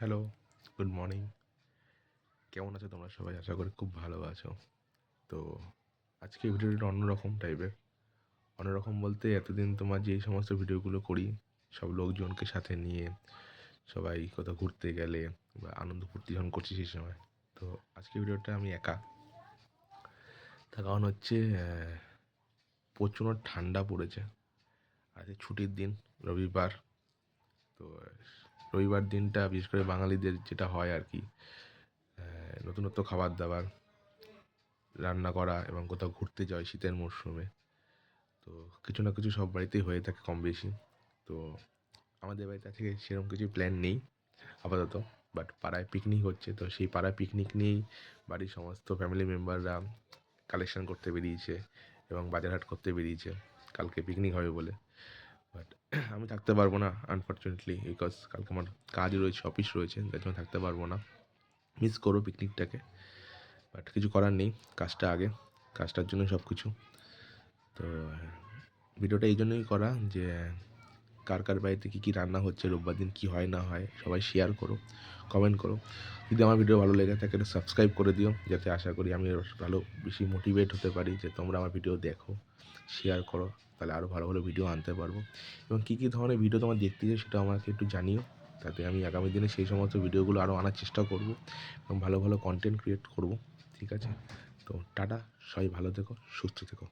Hello, good morning. কেমন আছো তোমরা সবাই? আশা করি খুব ভালো আছো। তো আজকে ভিডিওটা অন্যরকম টাইপের। অন্যরকম বলতে এতদিন তোমার যেই সমস্ত ভিডিওগুলো করি, সব লোকজনকে সাথে নিয়ে সবাই কোথাও ঘুরতে গেলে বা আনন্দ ফুর্তি যখন করছি সেই সময়। তো আজকে ভিডিওটা আমি একা। তার কারণ হচ্ছে প্রচণ্ড ঠান্ডা পড়েছে। আজকে ছুটির দিন, রবিবার। তো রবিবার দিনটা বিশেষ করে বাঙালিদের যেটা হয় আর কি, নতুনত্ব খাবার-দাবার রান্না করা এবং কোথাও ঘুরতে যাওয়া শীতের মরশুমে। তো কিছু না কিছু সব বাড়িতেই হয়ে থাকে কম বেশি। তো আমাদের বাড়িতে আজকে সেরকম কিছু প্ল্যান নেই আপাতত। বাট পাড়ায় পিকনিক হচ্ছে, তো সেই পাড়ায় পিকনিক নিয়েই বাড়ির সমস্ত ফ্যামিলি মেম্বাররা কালেকশন করতে বেরিয়েছে এবং বাজারহাট করতে বেরিয়েছে কালকে পিকনিক হবে বলে। বাট আমি থাকতে পারবো না আনফর্চুনেটলি, বিকজ কালকে আমার কাজ রয়েছে, অফিস রয়েছে, যার জন্য থাকতে পারবো না। মিস করবো পিকনিকটাকে, বাট কিছু করার নেই। কাজটা আগে, কাজটার জন্য সব কিছু। তো ভিডিওটা এই জন্যই করা যে কার কার বাড়িতে কী কী রান্না হচ্ছে, রোববার দিন কী হয় না হয় সবাই শেয়ার করো, কমেন্ট করো। যদি আমার ভিডিও ভালো লেগে থাকে একটু সাবস্ক্রাইব করে দিও, যাতে আশা করি আমি ভালো বেশি মোটিভেট হতে পারি যে তোমরা আমার ভিডিও দেখো, শেয়ার করো, তাহলে আরও ভালো ভালো ভিডিও আনতে পারবো। এবং কী কী ধরনের ভিডিও তোমার দেখতে চাই সেটা আমাকে একটু জানিও, তাতে আমি আগামী দিনে সেই সমস্ত ভিডিওগুলো আরও আনার চেষ্টা করব এবং ভালো ভালো কন্টেন্ট ক্রিয়েট করব। ঠিক আছে? তো টাটা, সবাই ভালো থেকো, সুস্থ থেকো।